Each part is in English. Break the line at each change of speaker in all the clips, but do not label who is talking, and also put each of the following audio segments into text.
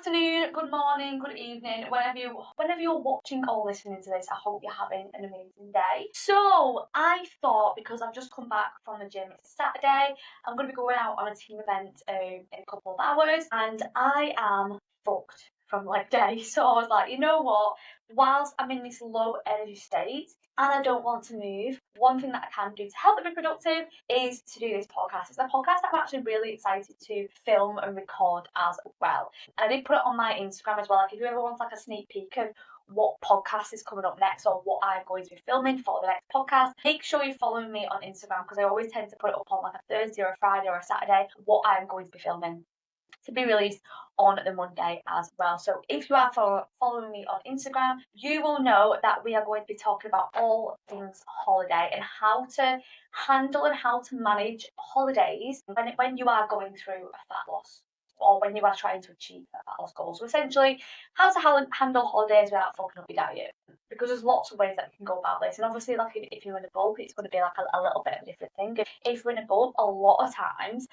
afternoon, good morning, good evening, whenever you're watching or listening to this. I hope you're having an amazing day. So I thought, because I've just come back from the gym, it's Saturday, I'm going to be going out on a team event in a couple of hours, and I am fucked from leg day. So I was like, you know what? Whilst I'm in this low energy state and I don't want to move, one thing that I can do to help me be productive is to do this podcast. It's a podcast that I'm actually really excited to film and record as well. And I did put it on my Instagram as well. Like, if you ever want like a sneak peek of what podcast is coming up next or what I'm going to be filming for the next podcast, make sure you're following me on Instagram, because I always tend to put it up on like a Thursday or a Friday or a Saturday what I'm going to be filming to be released on the Monday as well. So if you are following me on Instagram, you will know that we are going to be talking about all things holiday and how to handle and how to manage holidays when you are going through a fat loss, or when you are trying to achieve a fat loss goal. So essentially, how to handle holidays without fucking up your diet. Because there's lots of ways that you can go about this. And obviously, like, if you're in a bulk, it's going to be like a little bit of a different thing. If you're in a bulk, a lot of times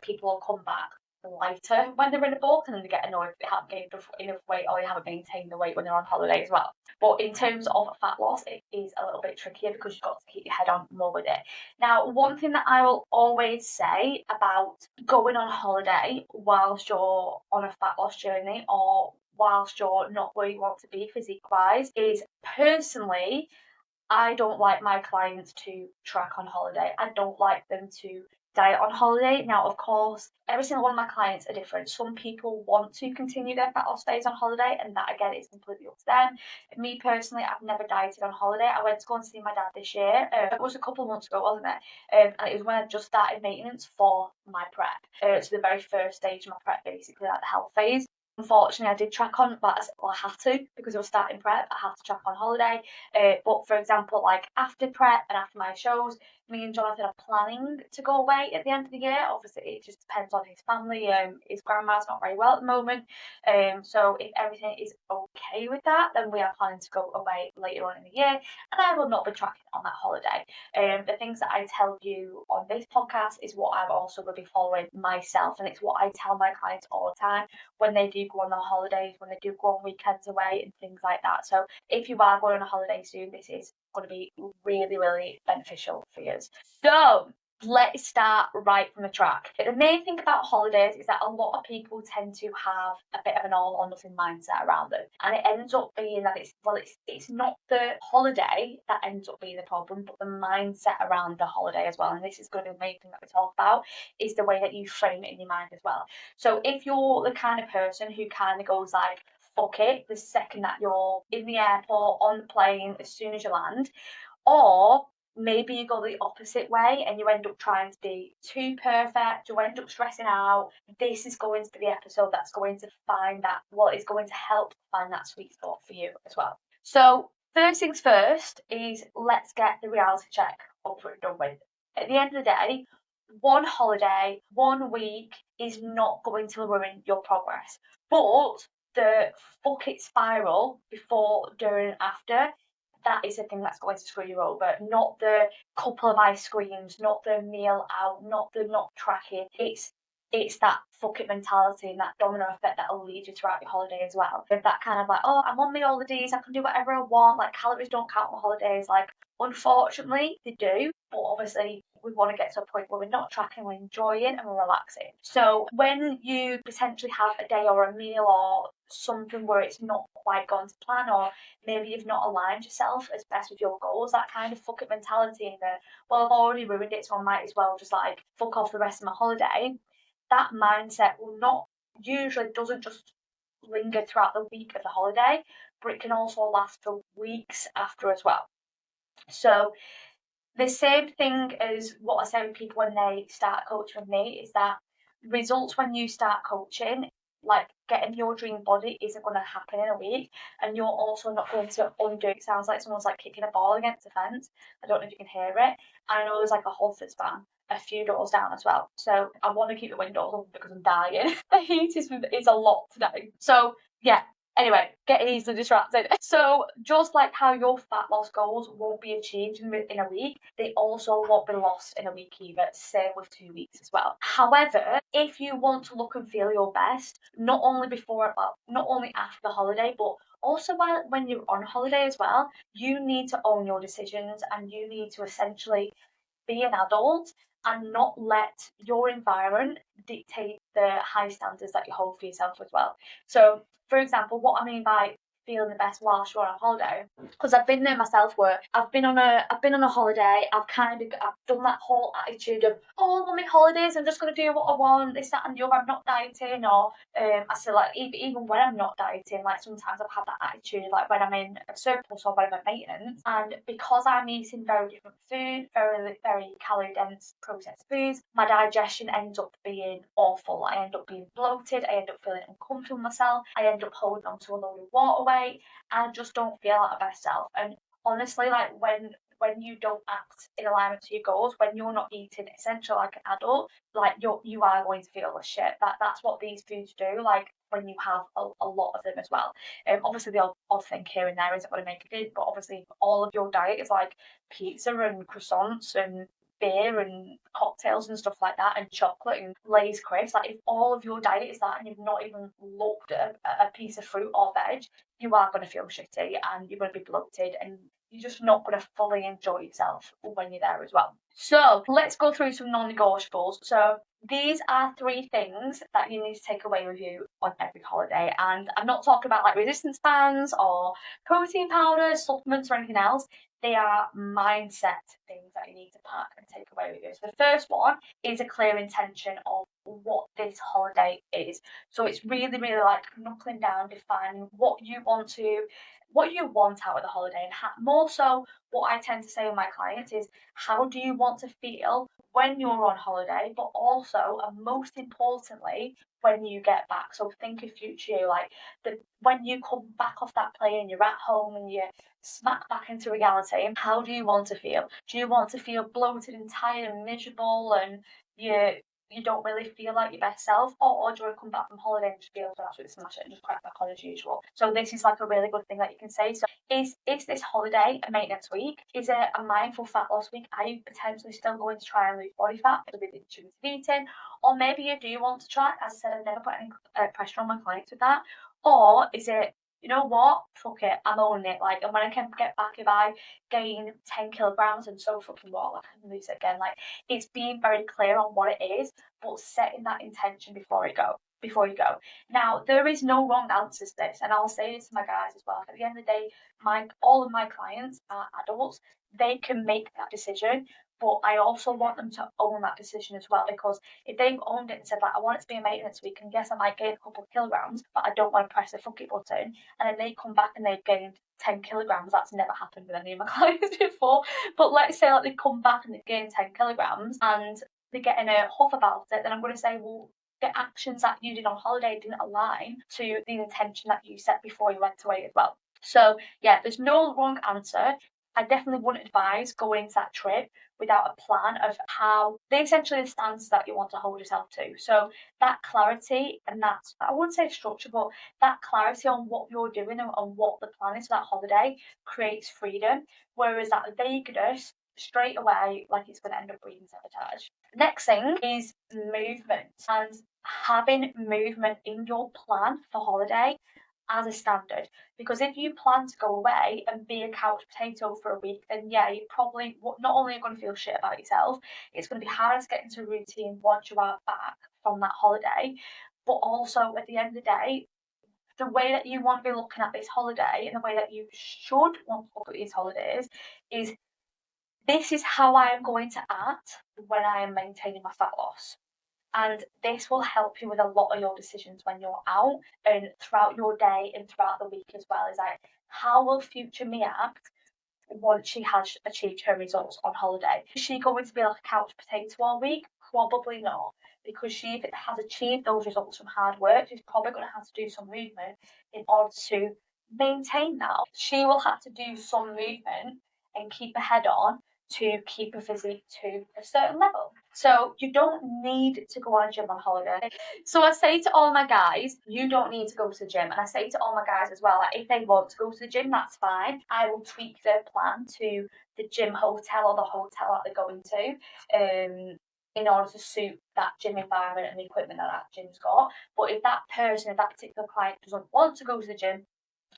people will come back lighter when they're in a bulk, and then they get annoyed if they haven't gained enough weight or they haven't maintained the weight when they're on holiday as well. But in terms of fat loss, it is a little bit trickier because you've got to keep your head on more with it. Now, one thing that I will always say about going on holiday whilst you're on a fat loss journey, or whilst you're not where you want to be physique wise, is personally, I don't like my clients to track on holiday. I don't like them to diet on holiday. Now, of course, every single one of my clients are different. Some people want to continue their fat loss phase on holiday, and that again is completely up to them. Me personally, I've never dieted on holiday. I went to go and see my dad this year. It was a couple of months ago, wasn't it? And it was when I just started maintenance for my prep. So the very first stage of my prep, basically, like the health phase. Unfortunately, I did track on, but I had to, because I was starting prep. I had to track on holiday. But for example, like after prep and after my shows, me and Jonathan are planning to go away at the end of the year. Obviously, it just depends on his family. His grandma's not very well at the moment. So if everything is okay with that, then we are planning to go away later on in the year, and I will not be tracking on that holiday. The things that I tell you on this podcast is what I'm also going to be following myself, and it's what I tell my clients all the time when they do go on their holidays, when they do go on weekends away and things like that. So if you are going on a holiday soon, this is going to be really, really beneficial for you. So let's start right from the track. The main thing about holidays is that a lot of people tend to have a bit of an all or nothing mindset around them, and it ends up being that it's not the holiday that ends up being the problem, but the mindset around the holiday as well. And this is going to be the main thing that we talk about, is the way that you frame it in your mind as well. So if you're the kind of person who kind of goes like, fuck it, the second that you're in the airport, on the plane, as soon as you land, or maybe you go the opposite way and you end up trying to be too perfect, you end up stressing out, this is going to be the episode that's going to it's going to help find that sweet spot for you as well. So first things first is, let's get the reality check over and done with. At the end of the day, one holiday, 1 week is not going to ruin your progress. But the fuck it spiral before, during, after, that is the thing that's going to screw you over. Not the couple of ice creams, not the meal out, not the not tracking. It's that fuck it mentality and that domino effect that will lead you throughout your holiday as well. With that kind of like, oh, I'm on my holidays, I can do whatever I want, like calories don't count on holidays. Like, unfortunately, they do, but obviously we want to get to a point where we're not tracking, we're enjoying and we're relaxing. So when you potentially have a day or a meal or something where it's not quite gone to plan, or maybe you've not aligned yourself as best with your goals, that kind of fuck it mentality and the, well, I've already ruined it, so I might as well just like fuck off the rest of my holiday, that mindset doesn't just linger throughout the week of the holiday, but it can also last for weeks after as well. So the same thing as what I say with people when they start coaching with me, is that results when you start coaching, like getting your dream body, isn't going to happen in a week, and you're also not going to undo it. It sounds like someone's like kicking a ball against a fence. I don't know if you can hear it. I know there's like a Halfords fan a few doors down as well, so I want to keep the windows open because I'm dying. The heat is a lot today. So yeah, Anyway, getting easily distracted. So just like how your fat loss goals won't be achieved in a week, they also won't be lost in a week either. Same with 2 weeks as well. However, if you want to look and feel your best, not only not only after the holiday, but also when you're on holiday as well, you need to own your decisions and you need to essentially be an adult and not let your environment dictate the high standards that you hold for yourself as well. So, for example, what I mean by feeling the best whilst you're on holiday, because I've been there myself where I've been on a holiday, I've done that whole attitude of, oh, I'm on my holidays, I'm just gonna do what I want, this, that and the other, I'm not dieting, or I still like even when I'm not dieting, like sometimes I've had that attitude like when I'm in a surplus or when I'm in maintenance, and because I'm eating very different food, very calorie dense processed foods, my digestion ends up being awful. I end up being bloated, I end up feeling uncomfortable with myself, I end up holding on to a load of water weight, and I just don't feel like my best self. And honestly, like when you don't act in alignment to your goals, when you're not eating essential like an adult, like you are going to feel the shit. That's what these foods do. Like when you have a lot of them as well. Obviously the odd thing here and there isn't going to make a difference, but obviously all of your diet is like pizza and croissants and beer and cocktails and stuff like that, and chocolate and Lay's crisps. Like if all of your diet is that and you've not even looked at a piece of fruit or veg, you are going to feel shitty and you're going to be bloated and you're just not going to fully enjoy yourself when you're there as well. So let's go through some non-negotiables. So these are 3 things that you need to take away with you on every holiday. And I'm not talking about like resistance bands or protein powders, supplements, or anything else. They are mindset things that you need to pack and take away with you. So the first one is a clear intention of what this holiday is. So it's really, really like knuckling down, defining what you want out of the holiday, and more so what I tend to say with my clients is, how do you want to feel when you're on holiday, but also and most importantly when you get back. So think of future you, like when you come back off that plane, you're at home and you're smack back into reality. How do you want to feel? Do you want to feel bloated and tired and miserable and you don't really feel like your best self, or do you want to come back from holiday and just be able to absolutely smash it and just crack back on as usual? So this is like a really good thing that you can say. So is this holiday a maintenance week? Is it a mindful fat loss week? Are you potentially still going to try and lose body fat with the intuitive eating? Or maybe you do want to try, as I said, I've never put any pressure on my clients with that. Or is it, you know what, fuck it, I'm owning it. Like, and when I can get back, if I gain 10 kilograms and so fucking what, like, I can lose it again. Like, it's being very clear on what it is, but setting that intention before you go. Now, there is no wrong answer to this, and I'll say this to my guys as well. At the end of the day, all of my clients are adults. They can make that decision, but I also want them to own that decision as well, because if they've owned it and said, like, I want it to be a maintenance week, and yes, I might gain a couple of kilograms, but I don't want to press the fuck it button, and then they come back and they've gained 10 kilograms. That's never happened with any of my clients before. But let's say like they come back and they've gained 10 kilograms and they're getting a huff about it, then I'm going to say, well, the actions that you did on holiday didn't align to the intention that you set before you went away as well. So yeah, there's no wrong answer. I definitely wouldn't advise going into that trip without a plan of how essentially the standards that you want to hold yourself to. So that clarity and that, I wouldn't say structure, but that clarity on what you're doing and on what the plan is for that holiday creates freedom. Whereas that vagueness straight away, like, it's going to end up breeding sabotage. Next thing is movement, and having movement in your plan for holiday as a standard. Because if you plan to go away and be a couch potato for a week, then yeah, you probably not only are going to feel shit about yourself, it's going to be hard to get into a routine once you are back from that holiday. But also at the end of the day, the way that you want to be looking at this holiday and the way that you should want to look at these holidays is, this is how I am going to act when I am maintaining my fat loss. And this will help you with a lot of your decisions when you're out and throughout your day and throughout the week as well. Is like, how will future me act once she has achieved her results on holiday? Is she going to be like a couch potato all week? Probably not, because she has achieved those results from hard work. She's probably going to have to do some movement in order to maintain that. She will have to do some movement and keep her head on to keep her physique to a certain level. So you don't need to go on a gym on holiday. So I say to all my guys, you don't need to go to the gym. And I say to all my guys as well, like, if they want to go to the gym, that's fine. I will tweak their plan to the gym hotel or the hotel that they're going to. In order to suit that gym environment and the equipment that gym's got. But if that person, if that particular client doesn't want to go to the gym,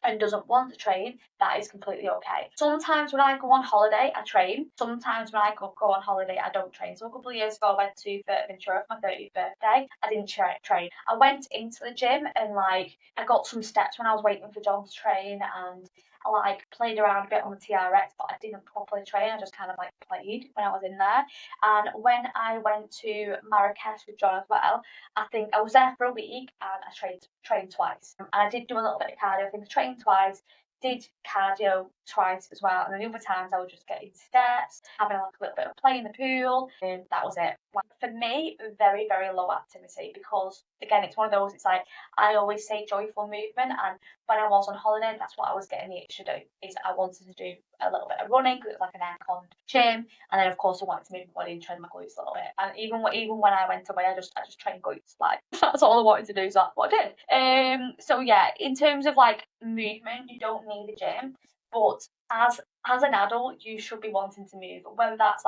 and doesn't want to train, that is completely okay. Sometimes when I go on holiday, I train. Sometimes when I go on holiday, I don't train. So a couple of years ago, I went to Fuerteventura for my 30th birthday. I didn't train. I went into the gym and I got some steps when I was waiting for John to train, and I played around a bit on the TRX, but I didn't properly train. I just kind of played when I was in there. And when I went to Marrakesh with John as well, I think I was there for a week and I trained twice. And I did do a little bit of cardio. I think I trained twice, did cardio twice as well. And then the other times I would just get into steps, having a little bit of play in the pool, and that was it. For me, very, very low activity, because again, it's one of those, it's like I always say joyful movement, and when I was on holiday, that's what I was getting the itch to do, is I wanted to do a little bit of running because it was like an aircon gym, and then of course I wanted to move my body and train my glutes a little bit. And even when I went away, I just trained glutes. That's all I wanted to do, so that's what I did. So yeah, in terms of movement, you don't need a gym, but as an adult, you should be wanting to move, whether that's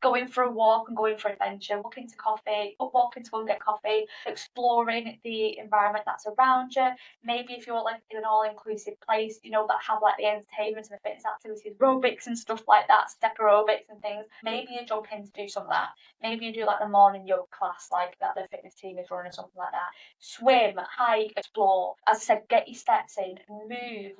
going for a walk and going for adventure, walking to coffee, walking to go and get coffee, exploring the environment that's around you. Maybe if you're in an all-inclusive place, that have the entertainment and the fitness activities, aerobics and stuff like that, step aerobics and things. Maybe you jump in to do some of that. Maybe you do the morning yoga class that the fitness team is running or something like that. Swim, hike, explore. As I said, get your steps in, move,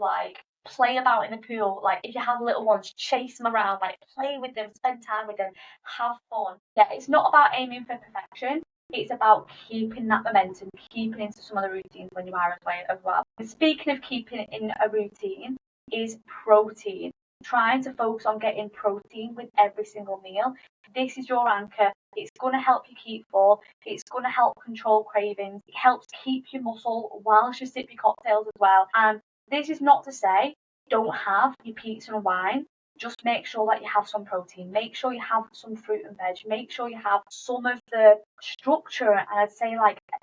play about in the pool. If you have little ones, chase them around, play with them, spend time with them, have fun. Yeah, it's not about aiming for perfection. It's about keeping that momentum, keeping into some of the routines when you are away as well. And speaking of keeping in a routine, is protein. Trying to focus on getting protein with every single meal. This is your anchor. It's going to help you keep full. It's going to help control cravings. It helps keep your muscle whilst you sip your cocktails as well. And this is not to say don't have your pizza and wine. Just make sure that you have some protein. Make sure you have some fruit and veg. Make sure you have some of the structure. And I'd say,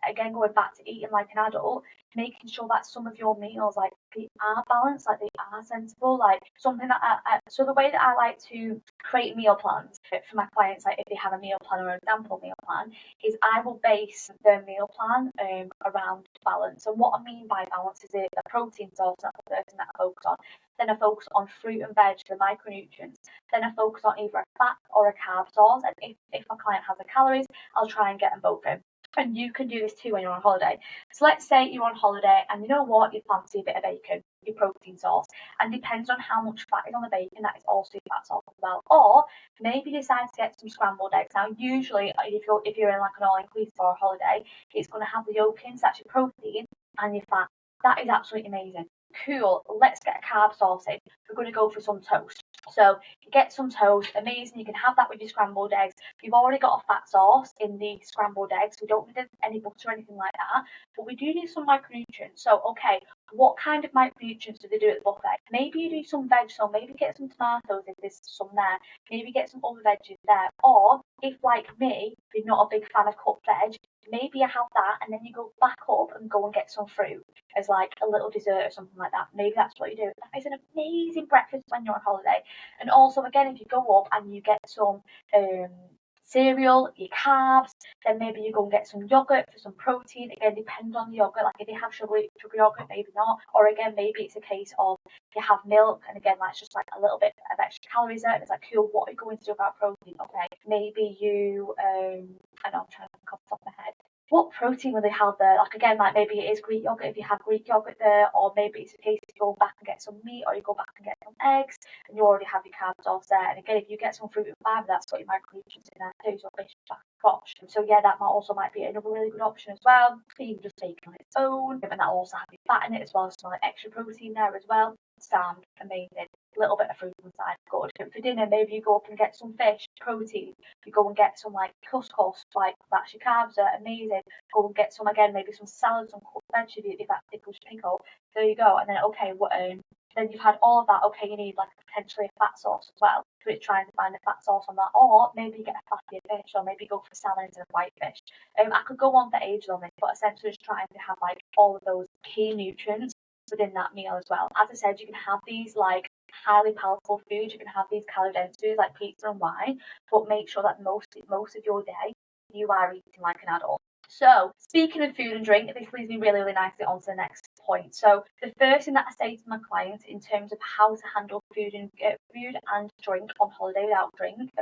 again, going back to eating like an adult, making sure that some of your meals, they are balanced, they are sensible, something that so the way that I like to create meal plans for my clients, if they have a meal plan or an example meal plan, is I will base their meal plan around balance. And what I mean by balance is a protein source, that's the first thing that I focus on. Then I focus on fruit and veg, the micronutrients. Then I focus on either a fat or a carb source. And if my client has the calories, I'll try and get them both in. And you can do this too when you're on holiday. So let's say you're on holiday and you know what, you fancy a bit of bacon, your protein source. And depends on how much fat is on the bacon, that is also your fat source as well. Or maybe you decide to get some scrambled eggs. Now usually if you're in an all-inclusive or a holiday, it's going to have the yolk in, so that's your protein and your fat. That is absolutely amazing. Cool, let's get a carb source in. We're going to go for some toast. So get some toast, amazing. You can have that with your scrambled eggs. You've already got a fat source in the scrambled eggs. We don't need any butter or anything like that, but we do need some micronutrients. So, okay, what kind of micronutrients do they do at the buffet? Maybe you do some veg, so maybe get some tomatoes if there's some there. Maybe get some other veggies there. Or if, like me, you're not a big fan of cooked veg, maybe you have that and then you go back up and go and get some fruit as a little dessert or something like that. Maybe that's what you do. That is an amazing breakfast when you're on holiday. And also, again, if you go up and you get some cereal, your carbs, then maybe you go and get some yogurt for some protein. Again, depends on the yogurt. If you have sugar yogurt, maybe not. Or again, maybe it's a case of you have milk, and again, that's just a little bit of extra calories there. And it's cool, what are you going to do about protein? Okay, maybe you, I know I'm trying to think off the top of my head. What protein will they have there? Again, maybe it is Greek yogurt if you have Greek yogurt there, or maybe it's a case of you go back and get some meat, or you go back and get some eggs, and you already have your carb source there. And again, if you get some fruit and fibre, that's got your micronutrients in there too, so fish, squash. So yeah, that might be another really good option as well. Even just take it on its own, and that'll also have your fat in it as well, so extra protein there as well. Sound amazing. A little bit of fruit inside, good. And for dinner, maybe you go up and get some fish, protein. You go and get some couscous, that's your carbs are amazing. Go and get some, again, maybe some salad, some cooked veg if that tickles your pickle. There you go. And then okay, Then you've had all of that. Okay, you need like potentially a fat sauce as well. So it's trying to find a fat sauce on that, or maybe you get a fattier fish, or maybe go for salmon instead of white fish. I could go on for ages on this, but essentially just trying to have like all of those key nutrients within that meal as well. As I said, you can have these like highly palatable foods, you can have these calorie dense foods like pizza and wine, but make sure that most of your day you are eating like an adult. So, speaking of food and drink, this leads me really, really nicely on to the next point. So, the first thing that I say to my clients in terms of how to handle food and drink on holiday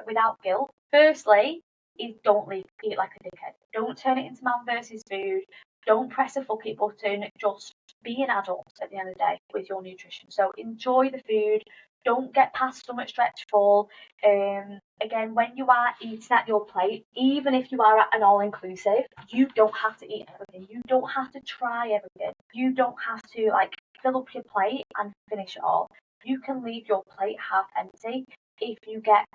without guilt, firstly, is don't eat like a dickhead. Don't turn it into man versus food. Don't press a fuck it button. Just be an adult at the end of the day with your nutrition. So enjoy the food. Don't get past stomach stretch full. Again, when you are eating at your plate, even if you are at an all-inclusive, you don't have to eat everything. You don't have to try everything. You don't have to like fill up your plate and finish it all. You can leave your plate half empty if you get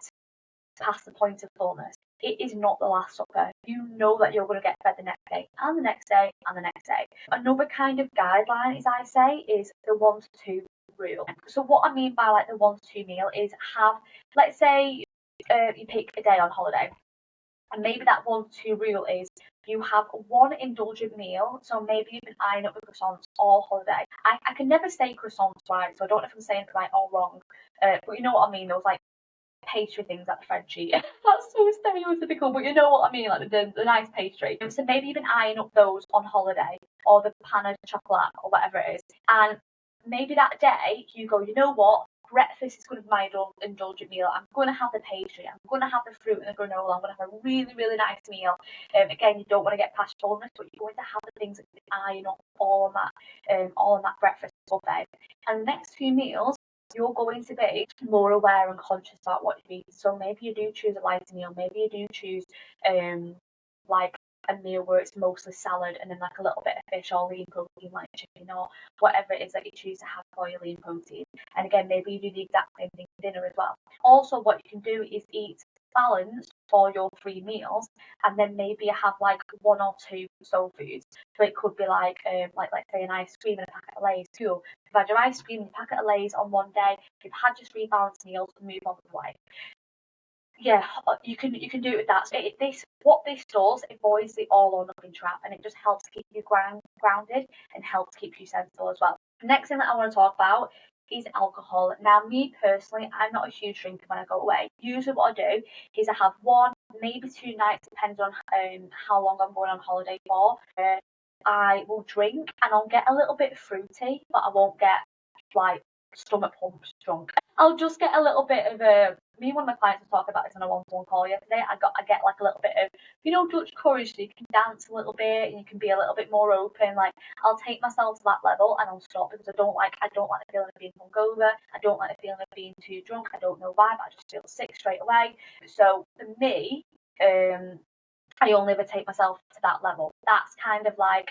past the point of fullness. It is not the last supper. You know that you're going to get fed the next day and the next day and the next day. Another kind of guideline, as I say, is the 1 to 2 rule. So what I mean by like the 1 to 2 meal is have, let's say you pick a day on holiday, and maybe that 1 to 2 rule is you have one indulgent meal. So maybe you've been eyeing up the croissants all holiday. I can never say croissants right, so I don't know if I'm saying it right or wrong. But you know what I mean, those like pastry things at the Frenchie. That's so stereotypical, but you know what I mean, like the nice pastry. So maybe you've been eyeing up those on holiday, or the pan de chocolat, or whatever it is. And maybe that day you go, you know what? Breakfast is going to be my indulgent meal. I'm going to have the pastry. I'm going to have the fruit and the granola. I'm going to have a really, really nice meal. Again, you don't want to get past fullness, but you're going to have the things that you're eyeing up all on that breakfast buffet. And the next few meals, you're going to be more aware and conscious about what you eat. So maybe you do choose a lighter meal. Maybe you do choose like a meal where it's mostly salad and then like a little bit of fish or lean protein like chicken or whatever it is that you choose to have for your lean protein. And again, maybe you do the exact same thing for dinner as well. Also, what you can do is eat balanced for your 3 meals, and then maybe you have like 1 or 2 soul foods. So it could be like let's say an ice cream and a packet of Lay's. Cool. You've had your ice cream and a packet of Lay's on one day. You've had your 3 balanced meals and move on with life. Yeah, you can do it with that. So what this does, it avoids the all or nothing trap, and it just helps keep you grounded and helps keep you sensible as well. The next thing that I want to talk about is alcohol. Now, me personally, I'm not a huge drinker when I go away. Usually what I do is I have 1, maybe 2 nights, depends on how long I'm going on holiday for. I will drink and I'll get a little bit fruity, but I won't get like stomach pumps drunk. I'll just get a little bit of me and one of my clients was talking about this on a one-to-one call yesterday. I get like a little bit of, Dutch courage, so you can dance a little bit and you can be a little bit more open. Like I'll take myself to that level and I'll stop, because I don't like the feeling of being hungover. I don't like the feeling of being too drunk. I don't know why, but I just feel sick straight away. So for me, I only ever take myself to that level. That's kind of like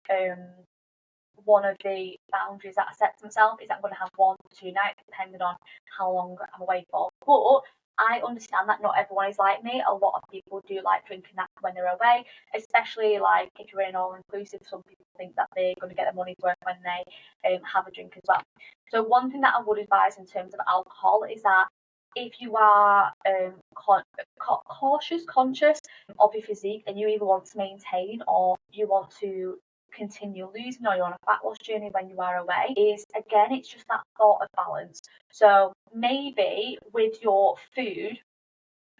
one of the boundaries that I set to myself, is that I'm going to have 1 to 2 nights, depending on how long I'm away for. But I understand that not everyone is like me. A lot of people do like drinking that when they're away, especially like if you're in all-inclusive. Some people think that they're going to get their money's worth when they have a drink as well. So one thing that I would advise in terms of alcohol is that if you are conscious of your physique, and you either want to maintain or you want to continue losing, or you're on a fat loss journey when you are away, is again, it's just that thought of balance. So maybe with your food,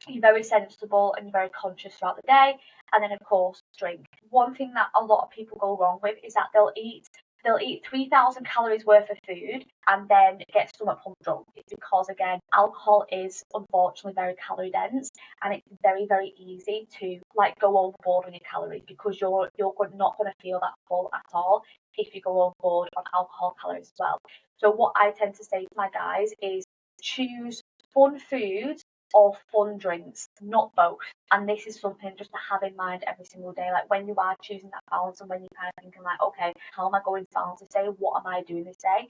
you're very sensible and you're very conscious throughout the day, and then of course drink. One thing that a lot of people go wrong with is that they'll eat 3,000 calories worth of food and then get stomach pump drunk. It's because, again, alcohol is unfortunately very calorie dense, and it's very, very easy to like go overboard on your calories, because you're not going to feel that full at all if you go overboard on alcohol calories as well. So what I tend to say to my guys is choose fun foods or fun drinks, not both. And this is something just to have in mind every single day. Like when you are choosing that balance, and when you're kind of thinking like, okay, how am I going to balance this day? What am I doing this day?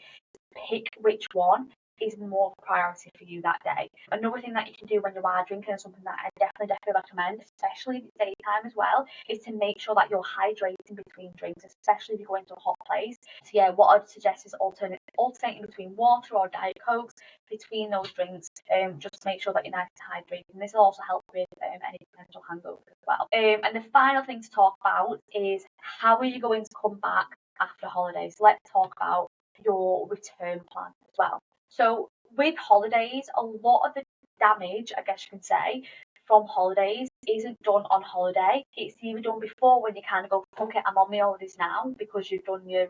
Pick which one is more of a priority for you that day. Another thing that you can do when you are drinking, and something that I definitely recommend, especially if it's daytime as well, is to make sure that you're hydrating between drinks, especially if you're going to a hot place. So yeah, what I'd suggest is alternating between water or Diet Cokes between those drinks, just to make sure that you're nice and hydrated. And this will also help with any potential hangovers as well. And the final thing to talk about is how are you going to come back after holidays? Let's talk about your return plan as well. So with holidays, a lot of the damage, I guess you can say, from holidays isn't done on holiday. It's either done before, when you kind of go, fuck it, I'm on my holidays now, because you've done your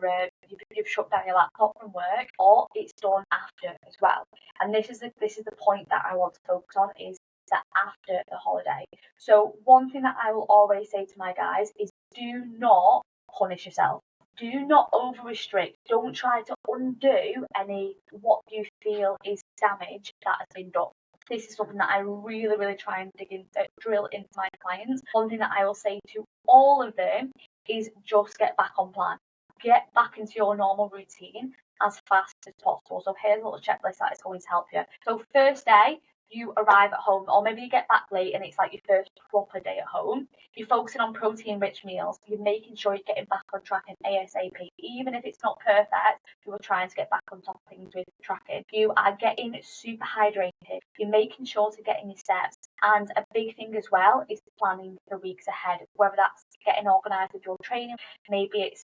you've shut down your laptop from work, or it's done after as well. And this is the point that I want to focus on, is that after the holiday. So one thing that I will always say to my guys is, do not punish yourself. Do not over restrict. Don't try to undo any what you feel is damage that has been done. This is something that I really try and drill into my clients. One thing that I will say to all of them is just get back on plan. Get back into your normal routine as fast as possible. So here's a little checklist that is going to help you. So first day, you arrive at home, or maybe you get back late and it's like your first proper day at home. You're focusing on protein-rich meals. You're making sure you're getting back on track in ASAP. Even if it's not perfect, you are trying to get back on top of things with tracking. You are getting super hydrated. You're making sure to get in your steps. And a big thing as well is planning the weeks ahead, whether that's getting organised with your training, maybe it's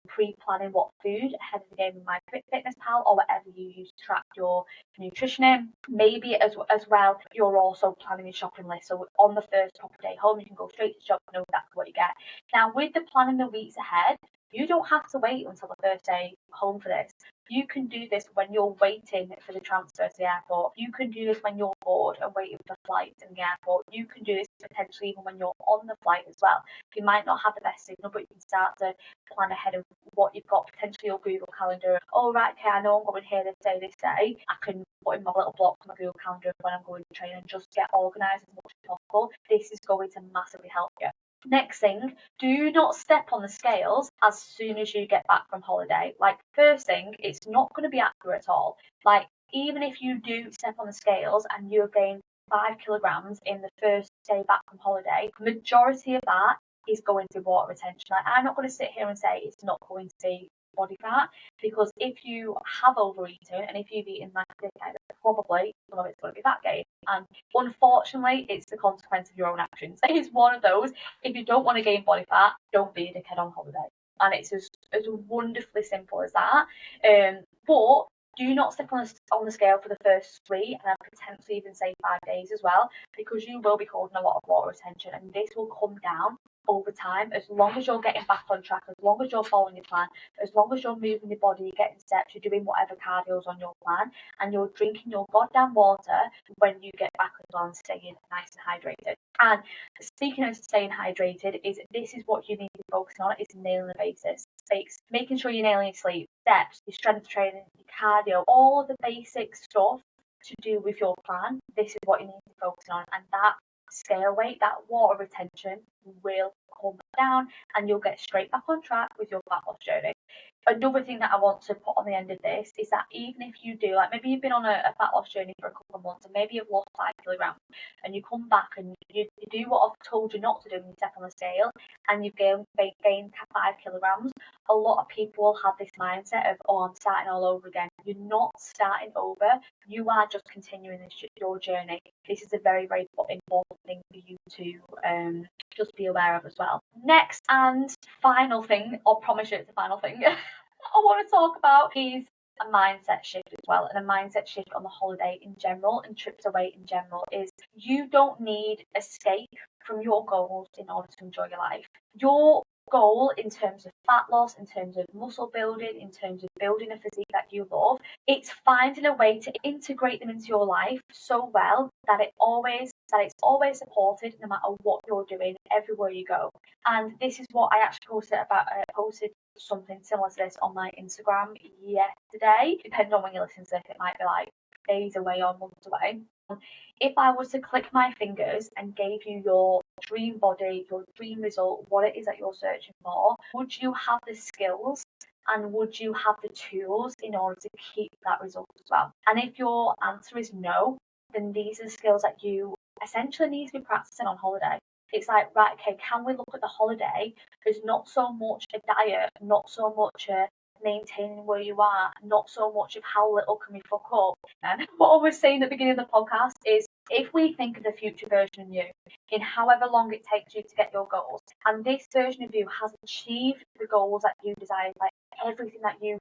pre-planning what food ahead of the game in MyFitnessPal, or whatever you use to track your nutrition in. Maybe as well, you're also planning your shopping list. So on the first proper day home, you can go straight to shop and know exactly what you get. Now, with the planning the weeks ahead, you don't have to wait until the first day home for this. You can do this when you're waiting for the transfer to the airport. You can do this when you're bored and waiting for flights in the airport. You can do this potentially even when you're on the flight as well. You might not have the best signal, but you can start to plan ahead of what you've got, potentially your Google Calendar. Oh, right, okay, I know I'm going here this day. I can put in my little block on my Google Calendar when I'm going to train, and just get organised as much as possible. This is going to massively help you. Next thing, do not step on the scales as soon as you get back from holiday. Like, first thing, it's not going to be accurate at all. Like, even if you do step on the scales and you gain 5 kilograms in the first day back from holiday, majority of that is going to be water retention. Like, I'm not going to sit here and say it's not going to be body fat, because if you have overeaten and if you've eaten like a dickhead, probably some of it's going to be fat gain. And unfortunately, it's the consequence of your own actions. It's one of those. If you don't want to gain body fat, don't be a dickhead on holiday. And it's as wonderfully simple as that. But do not step on the scale for the first 3, and I potentially even say 5 days as well, because you will be holding a lot of water retention, and this will come down over time. As long as you're getting back on track, as long as you're following your plan, as long as you're moving your body, you're getting steps, you're doing whatever cardio's on your plan, and you're drinking your goddamn water when you get back as well, and staying nice and hydrated. And speaking of staying hydrated, this is what you need to be focusing on, is nailing the basics. Making sure you're nailing your sleep, steps, your strength training, your cardio, all of the basic stuff to do with your plan. This is what you need to be focusing on, and that scale weight, that water retention will come down, and you'll get straight back on track with your fat loss journey. Another thing that I want to put on the end of this is that even if you do, like, maybe you've been on a fat loss journey for a couple of months and maybe you've lost 5 kilograms, and you come back and you do what I've told you not to do, and you step on the scale and you've gained 5 kilograms, a lot of people have this mindset of, oh, I'm starting all over again. You're not starting over. You are just continuing your journey. This is a very important thing for you to just be aware of as well. Next and final thing, or promise you it's the final thing, I want to talk about is a mindset shift as well. And a mindset shift on the holiday in general, and trips away in general, is you don't need escape from your goals in order to enjoy your life. Your goal in terms of fat loss, in terms of muscle building, in terms of building a physique that you love, it's finding a way to integrate them into your life so well that it's always supported, no matter what you're doing, everywhere you go. And this is what I actually posted something similar to this on my Instagram yesterday. Depending on when you listen to this, it might be like days away or months away. If I was to click my fingers and gave you your dream body, your dream result, what it is that you're searching for, would you have the skills And would you have the tools in order to keep that result as well? And if your answer is no, then these are the skills that you essentially need to be practicing on holiday. It's like, right, okay, can we look at the holiday as not so much a diet, not so much a maintaining where you are, not so much of how little can we fuck up. And what I was saying at the beginning of the podcast is, if we think of the future version of you, in however long it takes you to get your goals, and this version of you has achieved the goals that you desire, like everything that you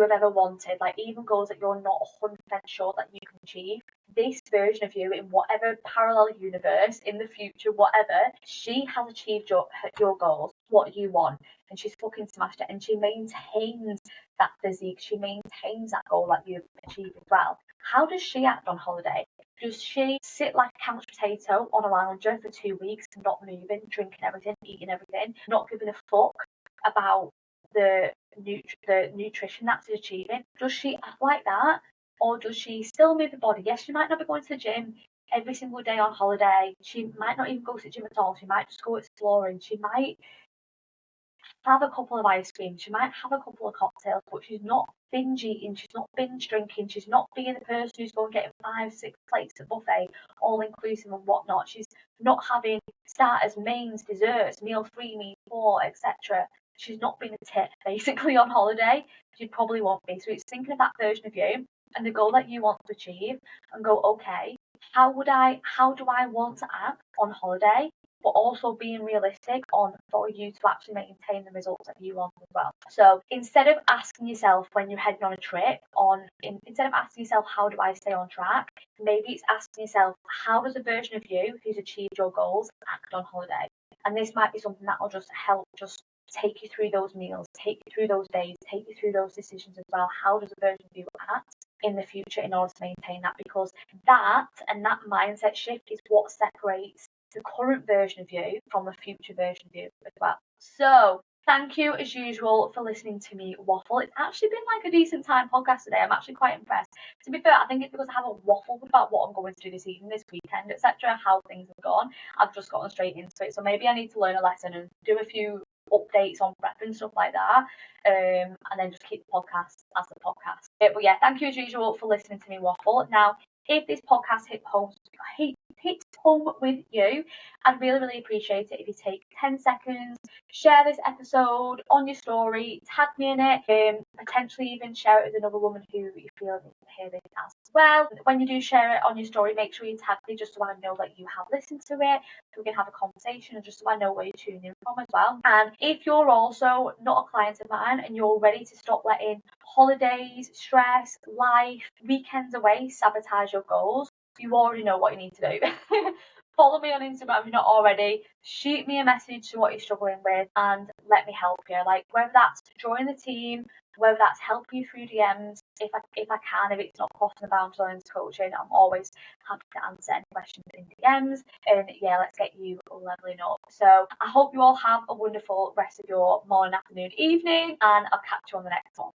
have ever wanted, like even goals that you're not 100% sure that you can achieve, this version of you in whatever parallel universe in the future, whatever, she has achieved your goals, what you want, and she's fucking smashed it, and she maintains that physique, she maintains that goal that you've achieved as well. How does she act on holiday? Does she sit like a couch potato on a lounger for 2 weeks, not moving, drinking everything, eating everything, not giving a fuck about the nutrition that she's achieving? Does she act like that? Or does she still move the body? Yes, she might not be going to the gym every single day on holiday. She might not even go to the gym at all. She might just go exploring. She might have a couple of ice creams. She might have a couple of cocktails, but she's not binge eating. She's not binge drinking. She's not being the person who's going getting 5, 6 plates at buffet, all inclusive and whatnot. She's not having starters, mains, desserts, meal 3, meal 4, etc. She's not being a tit basically on holiday. She probably won't be. So it's thinking of that version of you and the goal that you want to achieve, and go, okay, how do I want to act on holiday, but also being realistic on for you to actually maintain the results that you want as well. So instead of asking yourself when you're heading on a trip, instead of asking yourself how do I stay on track, maybe it's asking yourself, how does a version of you who's achieved your goals act on holiday? And this might be something that will just help just take you through those meals, take you through those days, take you through those decisions as well. How does a version of you act in the future in order to maintain that? Because that mindset shift is what separates the current version of you from the future version of you as well. So thank you as usual for listening to me waffle. It's actually been like a decent time podcast today. I'm actually quite impressed. To be fair, I think it's because I haven't waffled about what I'm going to do this evening, this weekend, etc., how things have gone. I've just gotten straight into it. So maybe I need to learn a lesson and do a few updates on prep and stuff like that, and then just keep the podcast as the podcast. But yeah, thank you as usual for listening to me waffle. Now, if this podcast hits home with you, I'd really appreciate it if you take 10 seconds, share this episode on your story, tag me in it, potentially even share it with another woman who you feel needs to hear this as well. When you do share it on your story, make sure you tag me just so I know that you have listened to it, so we can have a conversation and just so I know where you're tuning in from as well. And if you're also not a client of mine and you're ready to stop letting holidays, stress, life, weekends away sabotage your goals, you already know what you need to do. Follow me on Instagram if you're not already. Shoot me a message to what you're struggling with and let me help you. Like whether that's join the team, whether that's helping you through DMs, if I can, if it's not crossing the boundaries into coaching, I'm always happy to answer any questions in DMs. And yeah, let's get you leveling up. So I hope you all have a wonderful rest of your morning, afternoon, evening, and I'll catch you on the next one.